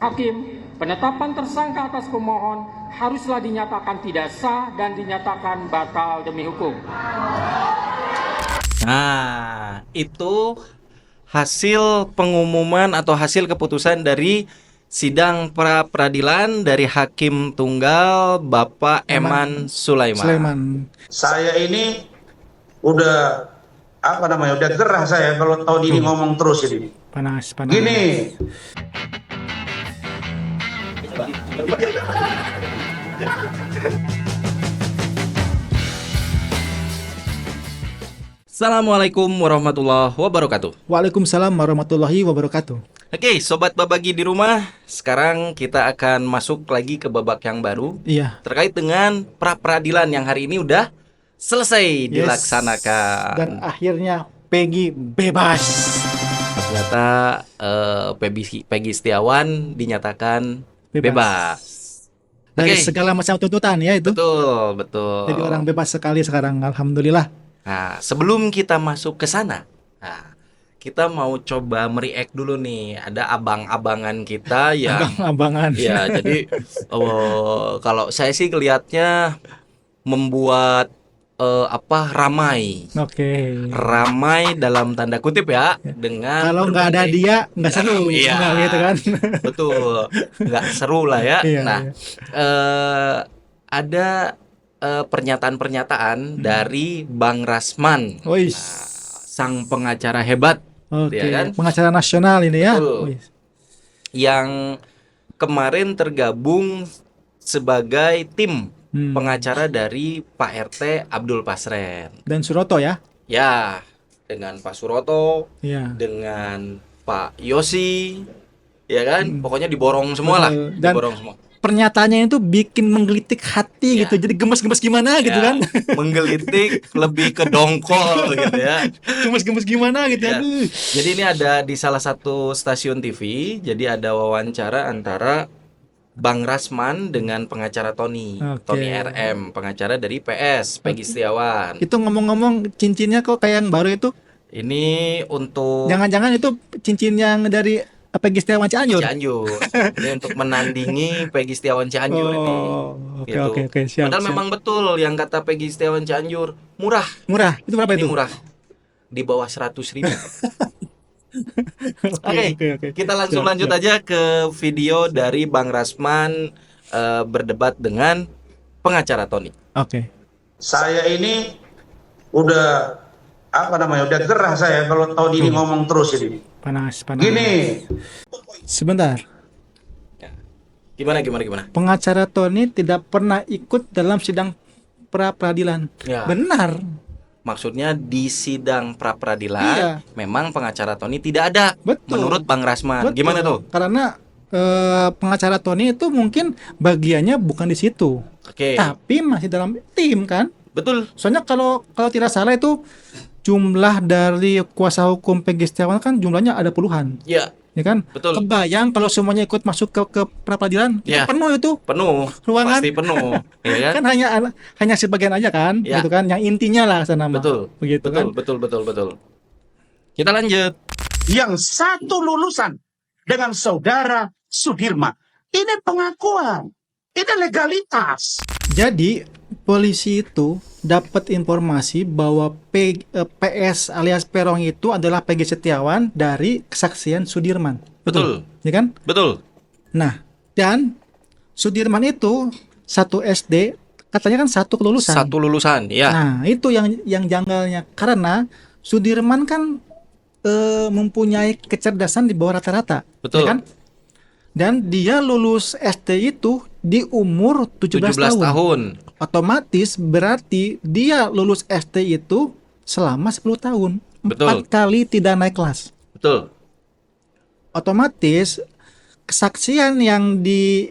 Hakim, penetapan tersangka atas pemohon haruslah dinyatakan tidak sah dan dinyatakan batal demi hukum. Nah, itu hasil pengumuman atau hasil keputusan dari sidang pra peradilan dari Hakim Tunggal Bapak Eman Sulaiman. Saya ini udah udah gerah saya kalau tahun ini ngomong terus ini. Panas. Gini, Assalamualaikum warahmatullahi wabarakatuh. Waalaikumsalam warahmatullahi wabarakatuh. Oke, sobat babagi di rumah, sekarang kita akan masuk lagi ke babak yang baru Iya. terkait dengan pra peradilan yang hari ini udah selesai dilaksanakan. Dan akhirnya Peggy bebas. Ternyata Peggy Setiawan dinyatakan bebas. Dari Oke. segala macam tuntutan ya itu. Betul. Jadi orang bebas sekali sekarang, alhamdulillah. Nah, sebelum kita masuk ke sana, kita mau coba mereact dulu nih. Ada abang-abangan kita yang Abang-abangan. ya, jadi kalau saya sih ngelihatnya membuat ramai. Oke. Ramai dalam tanda kutip ya, dengan Kalau nggak ada berbagai- dia nggak seru, Iya. nggak gitu kan? Betul, nggak seru lah ya. Iya, Nah, iya. ada pernyataan-pernyataan dari Bang Rasman, Wih. sang pengacara hebat, Oke. ya kan? Pengacara nasional ini ya. Betul. Wih. yang kemarin tergabung sebagai tim pengacara dari Pak RT Abdul Pasren. Dan Suroto ya. Ya, dengan Pak Suroto, Iya. dengan Pak Yosi, ya kan? Pokoknya diborong semua lah, Betul. Dan diborong semua. pernyataannya itu bikin menggelitik hati Ya. gitu. Jadi gemes-gemes gimana gitu Ya, kan? menggelitik lebih ke dongkol gitu ya. Gemes-gemes gimana gitu Ya. ya. Aduh. Jadi ini ada di salah satu stasiun TV, jadi ada wawancara antara Bang Rasman dengan pengacara Tony, Oke. Tony RM, pengacara dari PS, Peggy Setiawan. Itu ngomong-ngomong cincinnya kok kayak yang baru itu? Ini untuk Jangan-jangan itu cincin yang dari Peggy Setiawan Cianjur? Cianjur. Ini untuk menandingi Peggy Setiawan Cianjur ini. Oke, Gitu. oke, siap. Padahal siap. memang betul yang kata Peggy Setiawan Cianjur, murah. Murah. Itu berapa Ini itu? murah. Di bawah 100.000. Oke, Oke, oke. kita langsung Siap, lanjut siap. aja ke video dari Bang Rasman berdebat dengan pengacara Tony. Oke. saya ini udah udah gerah saya kalau tahun ini ngomong terus ini. Panas. Gini, Sebentar. Gimana? Pengacara Tony tidak pernah ikut dalam sidang pra peradilan. Ya. Benar. Maksudnya di sidang pra peradilan Iya. memang pengacara Tony tidak ada. Betul. Menurut Bang Rasman. Betul. Gimana tuh? Karena pengacara Tony itu mungkin bagiannya bukan di situ. Oke. Tapi masih dalam tim kan? Betul. Soalnya kalau tidak salah itu jumlah dari kuasa hukum Peggy Setiawan kan jumlahnya ada puluhan, Ya, ya kan? betul. Kebayang kalau semuanya ikut masuk ke pra peradilan, Ya. itu penuh itu. Penuh. Ruangan. Pasti penuh, ya kan? Kan hanya sebagian aja kan, Ya. gitu kan? Yang intinya lah sana mah. Betul. Begitu kan? Betul. Kita lanjut. yang satu lulusan dengan saudara Sudirman. Ini pengakuan, ini legalitas. Jadi polisi itu dapat informasi bahwa PS alias Peron itu adalah Peggy Setiawan dari kesaksian Sudirman. Betul. Ya kan? Betul. Nah, dan Sudirman itu satu SD, katanya kan satu kelulusan. Satu lulusan, ya. Nah, itu yang janggalnya karena Sudirman kan mempunyai kecerdasan di bawah rata-rata, Betul. ya kan? Dan dia lulus SD itu di umur 17 tahun. Otomatis berarti dia lulus SD itu selama 10 tahun. Betul. 4 kali tidak naik kelas. Betul. Otomatis kesaksian yang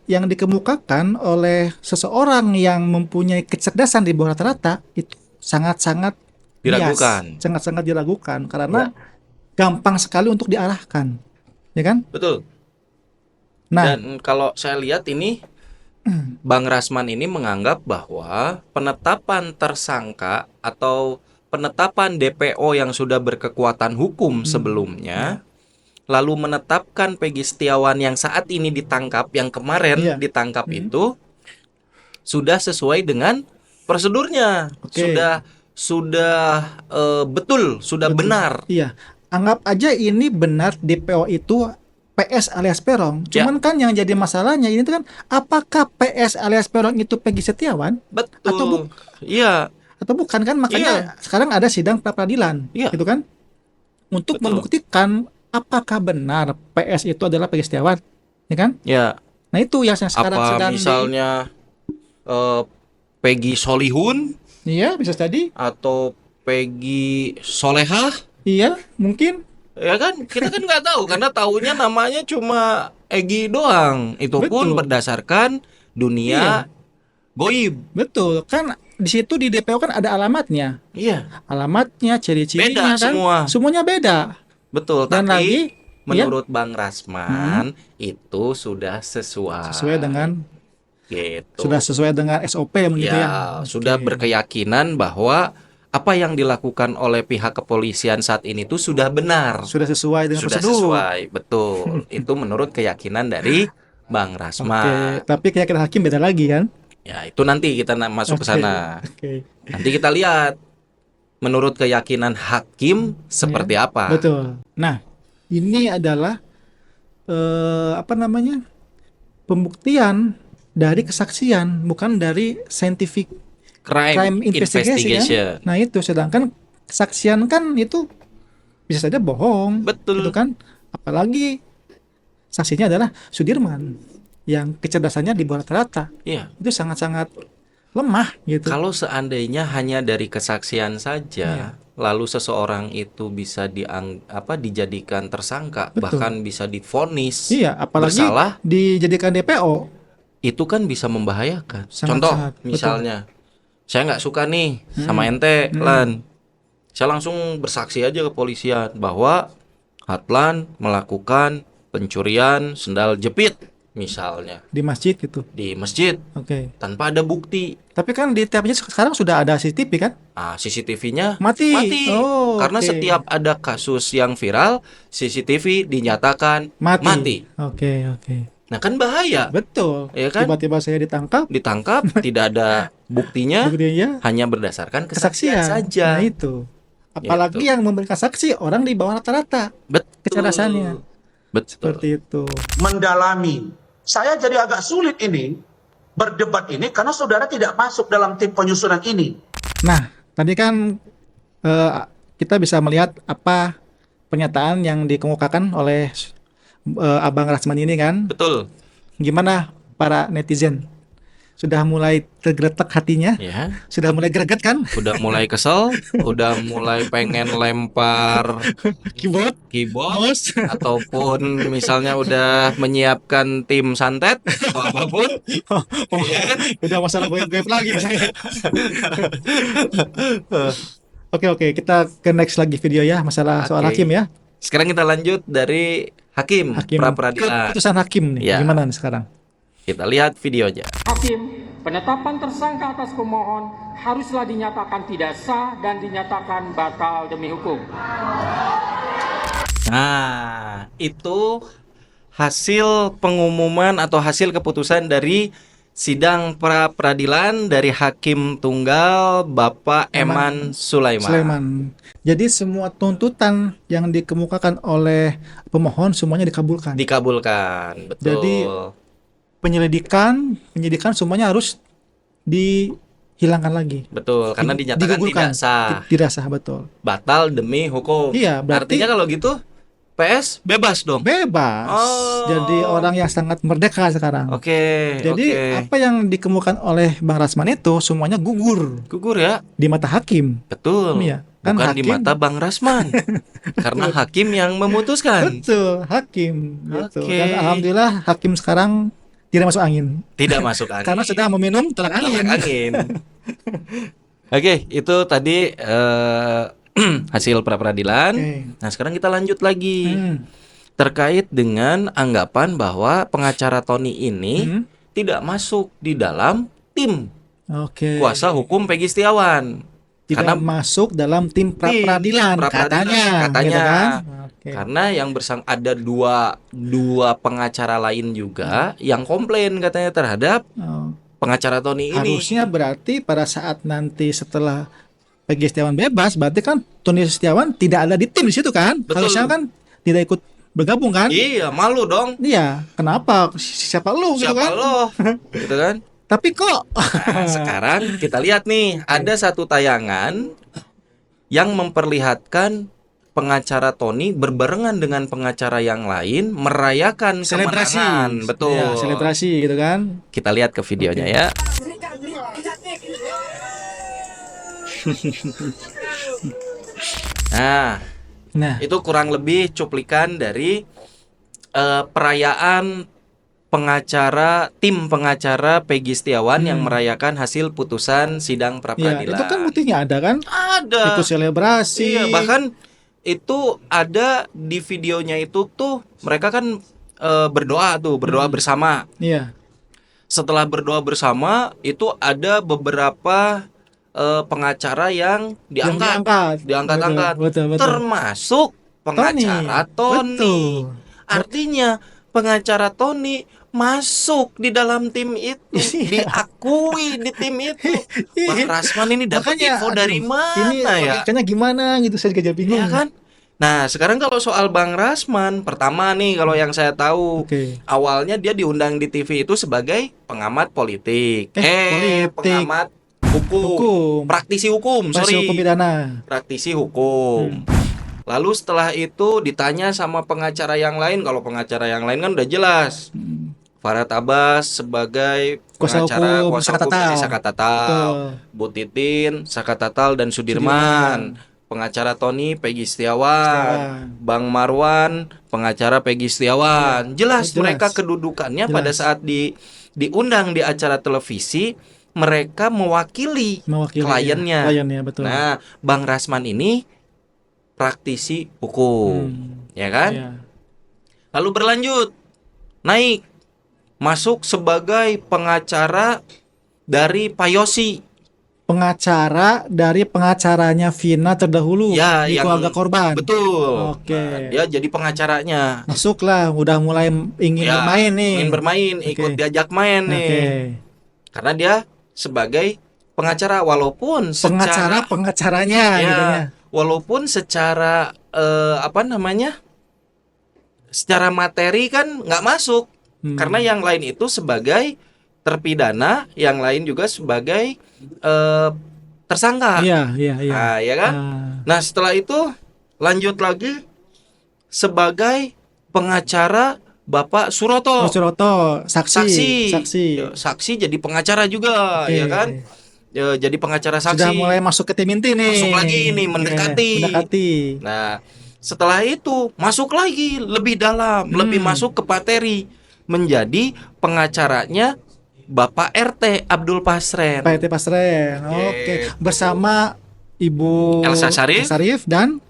dikemukakan oleh seseorang yang mempunyai kecerdasan di bawah rata-rata itu sangat-sangat Diragukan. bias, sangat-sangat diragukan karena gampang sekali untuk diarahkan, ya kan? Betul. Nah, Dan kalau saya lihat ini Bang Rasman ini menganggap bahwa penetapan tersangka atau penetapan DPO yang sudah berkekuatan hukum sebelumnya, lalu menetapkan Peggy Setiawan yang saat ini ditangkap, yang kemarin ditangkap itu sudah sesuai dengan prosedurnya, Oke. sudah betul, sudah benar. Iya. Anggap aja ini benar DPO itu PS alias Peron. Cuman kan yang jadi masalahnya ini tuh kan apakah PS alias Peron itu Peggy Setiawan Betul. Iya. atau bukan kan, makanya sekarang ada sidang pra peradilan gitu kan untuk membuktikan apakah benar PS itu adalah Peggy Setiawan, ya kan? Ya. Nah itu yang sekarang Apa sedang misalnya Peggy Solihun iya bisa jadi, atau Peggy Solehah? iya mungkin. Ya kan, kita kan nggak tahu karena taunya namanya cuma Egy doang. Itu pun Betul. berdasarkan dunia goib. Betul kan, di situ di DPO kan ada alamatnya, Iya, alamatnya, ciri-cirinya Beda kan, semua. semuanya beda. betul. Dan Tapi lagi menurut Bang Rasman itu sudah sesuai dengan gitu. sudah sesuai dengan SOP begitu ya. Ya, sudah berkeyakinan bahwa apa yang dilakukan oleh pihak kepolisian saat ini tuh sudah benar. Sudah sesuai dengan Sudah prosedur. sesuai, betul. Itu menurut keyakinan dari Bang Oke, Rasman. tapi keyakinan hakim beda lagi kan? Ya, itu nanti kita masuk ke sana. Oke. Nanti kita lihat menurut keyakinan hakim seperti apa. Betul. Nah, ini adalah pembuktian dari kesaksian, bukan dari scientific crime investigation. Kan? Nah, itu sedangkan kesaksian kan itu bisa saja bohong. Betul. Gitu kan? Apalagi saksinya adalah Sudirman yang kecerdasannya di bawah rata-rata. Iya. Itu sangat-sangat lemah gitu. Kalau seandainya hanya dari kesaksian saja, lalu seseorang itu bisa dijadikan tersangka, bahkan bisa divonis Iya, apalagi bersalah, dijadikan DPO. itu kan bisa membahayakan. Sangat-sangat, Contoh, betul. misalnya, saya nggak suka nih sama ente, Lan. Saya langsung bersaksi aja ke polisian bahwa Hatlan melakukan pencurian sendal jepit, misalnya, Di masjid gitu. di masjid, Oke. tanpa ada bukti. Tapi kan di tiap masjid sekarang sudah ada CCTV kan? CCTV-nya Mati. Oh, karena oke. setiap ada kasus yang viral, CCTV dinyatakan mati. Oke. Nah kan bahaya, Betul. ya kan? Tiba-tiba saya ditangkap, Ditangkap, tidak ada buktinya, buktinya hanya berdasarkan kesaksian saja. Nah itu. Apalagi yang memberikan saksi orang di bawah rata-rata Betul. kecerdasannya. Betul. Seperti itu. Mendalami. Saya jadi agak sulit ini berdebat ini karena saudara tidak masuk dalam tim penyusunan ini. Nah, tadi kan kita bisa melihat apa pernyataan yang dikemukakan oleh Abang Rasman ini kan. Betul. Gimana para netizen? Sudah mulai tergeletak hatinya? Ya, Sudah mulai greget kan? udah mulai kesel, udah mulai pengen lempar Keyboard, keyboard, mouse. ataupun misalnya udah menyiapkan tim santet atau apapun. Udah masalah goib-goib lagi saya. Oke, kita ke next lagi video ya, masalah soal Oke. hakim ya. Sekarang kita lanjut dari hakim pra peradilan. Keputusan hakim nih, Ya. gimana nih sekarang? Kita lihat videonya. Hakim, penetapan tersangka atas pemohon haruslah dinyatakan tidak sah dan dinyatakan batal demi hukum. Nah, itu hasil pengumuman atau hasil keputusan dari sidang pra peradilan dari Hakim Tunggal Bapak Eman Sulaiman. Jadi semua tuntutan yang dikemukakan oleh pemohon semuanya dikabulkan. Dikabulkan, betul. Jadi, penyidikan semuanya harus dihilangkan lagi. Betul, karena dinyatakan Digugurkan. tidak sah. Tidak sah, betul. Batal demi hukum. Iya, berarti- Artinya kalau gitu PS bebas dong. Bebas. Oh. Jadi orang yang sangat merdeka sekarang. Oke. Jadi apa yang dikemukakan oleh Bang Rasman itu semuanya gugur Gugur ya. di mata hakim. Betul. Iya, kan Bukan di hakim- mata Bang Rasman. Karena hakim yang memutuskan. Betul, hakim gitu. Oke. Dan alhamdulillah hakim sekarang tidak masuk angin Tidak masuk angin. karena sudah meminum tolak angin. Tolak angin. Oke, itu tadi hasil pra peradilan. Oke. Nah, sekarang kita lanjut lagi. Hmm. Terkait dengan anggapan bahwa pengacara Tony ini tidak masuk di dalam tim Oke. kuasa hukum Peggy Setiawan. tidak Karena masuk dalam tim pra-peradilan katanya gitu kan? Oke. Karena yang ada dua pengacara lain juga yang komplain katanya terhadap Oh, pengacara Tony ini. harusnya berarti pada saat nanti setelah Peggy Setiawan bebas, berarti kan Tony Setiawan tidak ada di tim di situ kan? Betul. Harusnya kan tidak ikut bergabung kan? Iya, malu dong. Iya, kenapa? Siapa lu gitu Siapa kan? lo? Gitu kan? Tapi kok Nah, sekarang kita lihat nih, ada satu tayangan yang memperlihatkan pengacara Tony berbarengan dengan pengacara yang lain merayakan selebrasi, kemenangan. Betul. Iya, selebrasi gitu kan? Kita lihat ke videonya ya. Nah, itu kurang lebih cuplikan dari perayaan tim pengacara Peggy Setiawan yang merayakan hasil putusan sidang Iya, pra-peradilan. itu kan buktinya ada kan? Ada. Ikut selebrasi. Iya, bahkan itu ada di videonya itu tuh mereka kan berdoa bersama. Iya. Setelah berdoa bersama itu ada beberapa pengacara yang diangkat. Betul. Termasuk pengacara Tony. Betul. Artinya pengacara Tony masuk di dalam tim itu, diakui di tim itu. Bang Rasman ini dapat info dari mana ini ya? Makanya gimana gitu, saya juga bingung. Ya kan? Nah, sekarang kalau soal Bang Rasman, pertama nih kalau yang saya tahu, awalnya dia diundang di TV itu sebagai pengamat politik. Pengamat hukum. Praktisi hukum, hukum pidana. Praktisi hukum. Lalu setelah itu ditanya sama pengacara yang lain, kalau pengacara yang lain kan udah jelas. Farhad Abbas sebagai pengacara kuasa hukum dari Sakatatal, Bu Titin, Sakatatal dan Sudirman. Pengacara Tony Peggy Setiawan, Bang Marwan pengacara Peggy Setiawan. Jelas mereka kedudukannya pada saat diundang di acara televisi, mereka mewakili kliennya. Betul. Nah, Bang Rasman ini praktisi hukum, ya kan? Iya. Lalu berlanjut, naik, masuk sebagai pengacara dari Pak Yosi. Pengacara dari pengacaranya Vina terdahulu di keluarga korban. Betul. Oke. Nah, dia jadi pengacaranya. Masuklah, udah mulai ingin bermain nih. Ingin bermain, ikut diajak main nih. Karena dia sebagai pengacara walaupun pengacaranya gitunya. Walaupun secara secara materi kan nggak masuk. Karena yang lain itu sebagai terpidana, yang lain juga sebagai tersangka. Iya. Nah, ya kan? Nah, setelah itu lanjut lagi sebagai pengacara Bapak Suroto. Saksi jadi pengacara juga, ya kan? Jadi pengacara saksi. Sudah mulai masuk ke tim inti nih. Masuk lagi nih, mendekati. Nah, setelah itu masuk lagi lebih dalam, lebih masuk ke materi, menjadi pengacaranya Bapak RT Abdul Pasren. Pak RT Pasren. Oke. Bersama Ibu Elsa Syarif dan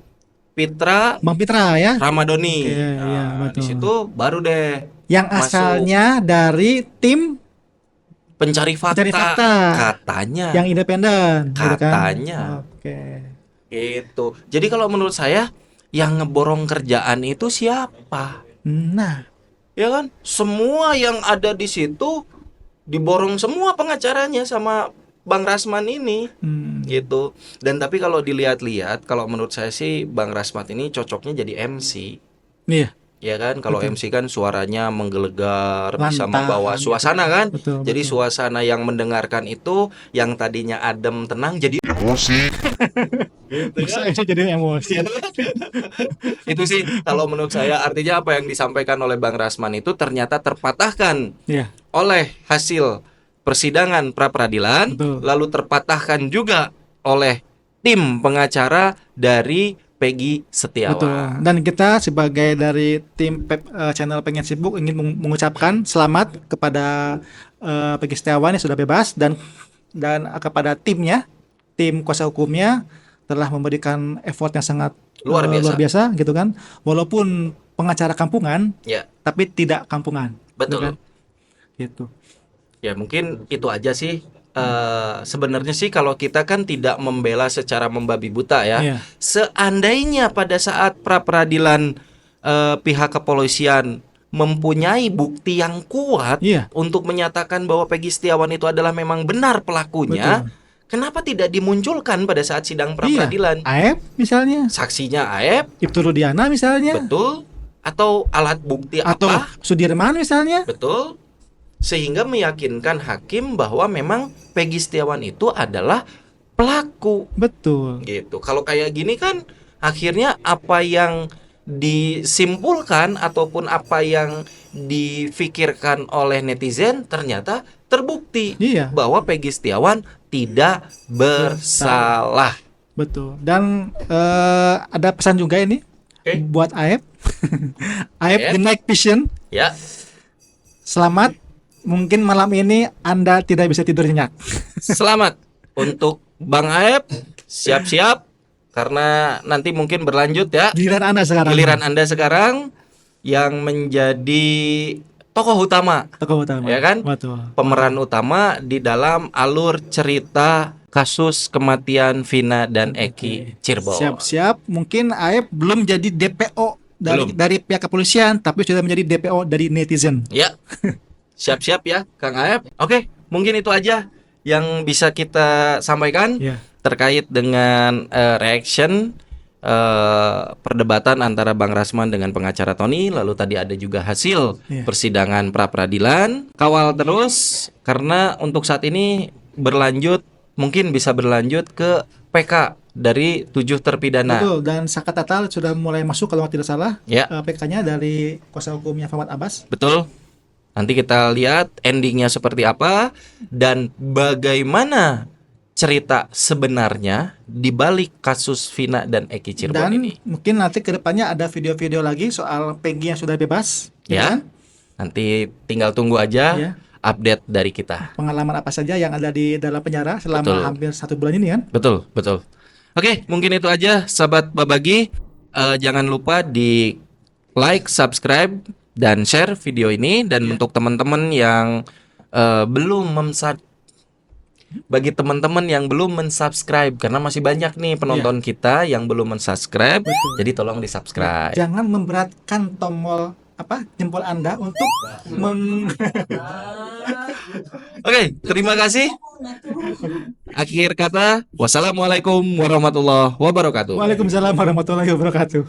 Bang Pitra ya. Ramadhani. Iya, betul. Di situ baru deh yang asalnya dari tim pencari fakta. Katanya. Yang independen. Katanya. Oke. Gitu. Jadi kalau menurut saya yang ngeborong kerjaan itu siapa? Nah, ya kan? Semua yang ada di situ diborong semua pengacaranya sama Bang Rasman ini. Gitu. Dan tapi kalau dilihat-lihat, kalau menurut saya sih Bang Rasman ini cocoknya jadi MC. Iya. Ya kan, kalau MC kan suaranya menggelegar, bisa membawa suasana kan. Jadi suasana yang mendengarkan itu yang tadinya adem tenang jadi emosi. Bisa jadi emosi. Itu sih kalau menurut saya, artinya apa yang disampaikan oleh Bang Rasman itu ternyata terpatahkan oleh hasil persidangan pra-peradilan, lalu terpatahkan juga oleh tim pengacara dari Peggy Setiawan. Betul. Dan kita sebagai dari tim channel Pengen Sibuk ingin mengucapkan selamat kepada Peggy Setiawan yang sudah bebas dan kepada timnya, tim kuasa hukumnya telah memberikan effort yang sangat luar biasa gitu kan. Walaupun pengacara kampungan, tapi tidak kampungan. Betul. Gitu. Ya mungkin itu aja sih sebenarnya sih kalau kita kan tidak membela secara membabi buta ya. Iya. Seandainya pada saat pra peradilan pihak kepolisian mempunyai bukti yang kuat Iya. untuk menyatakan bahwa Peggy Setiawan itu adalah memang benar pelakunya, Betul. kenapa tidak dimunculkan pada saat sidang pra peradilan? Aep misalnya, Saksinya Aep, Ibtu Rudiana misalnya, betul? Atau alat bukti atau apa? Sudirman misalnya. Betul. Sehingga meyakinkan hakim bahwa memang Peggy Setiawan itu adalah pelaku. Betul. Gitu. Kalau kayak gini kan akhirnya apa yang disimpulkan ataupun apa yang difikirkan oleh netizen ternyata terbukti Iya. bahwa Peggy Setiawan tidak bersalah. Betul. Dan ada pesan juga ini Oke. buat Aep. Aep Aep. The Night Vision. Ya, Selamat. Mungkin malam ini Anda tidak bisa tidur nyenyak. selamat untuk Bang Aep. Siap-siap karena nanti mungkin berlanjut ya. Giliran Anda sekarang. Giliran Anda sekarang yang menjadi tokoh utama, Tokoh utama. ya kan? Betul. Pemeran utama di dalam alur cerita kasus kematian Vina dan Eki Cirebon. Siap-siap. Mungkin Aep belum jadi DPO Belum. dari pihak kepolisian, tapi sudah menjadi DPO dari netizen. Ya, siap-siap ya, Kang Aep. Oke, mungkin itu aja yang bisa kita sampaikan Ya. terkait dengan reaction perdebatan antara Bang Rasman dengan pengacara Tony. Lalu tadi ada juga hasil Iya. persidangan pra peradilan. Kawal terus karena untuk saat ini berlanjut, mungkin bisa berlanjut ke PK dari 7 terpidana. Betul. Dan Saka Tatal sudah mulai masuk kalau tidak salah. Ya, PK-nya dari kuasa hukumnya Fahmat Abbas. betul. Nanti kita lihat endingnya seperti apa dan bagaimana cerita sebenarnya di balik kasus Vina dan Eki Cirebon Dan ini. mungkin nanti ke depannya ada video-video lagi soal Peggy yang sudah bebas. Ya. kan? Nanti tinggal tunggu aja Ya. update dari kita. Pengalaman apa saja yang ada di dalam penjara selama Betul. hampir 1 bulan ini kan. Betul, betul. Oke, mungkin itu aja sahabat Babagi. Jangan lupa di like, subscribe, dan share video ini. Dan untuk teman-teman yang belum bagi teman-teman yang belum mensubscribe, karena masih banyak nih penonton kita yang belum mensubscribe, Betul. jadi tolong di-subscribe. Jangan memberatkan tombol jempol Anda untuk Oke, terima kasih. Akhir kata, wassalamualaikum warahmatullahi wabarakatuh. Waalaikumsalam warahmatullahi wabarakatuh.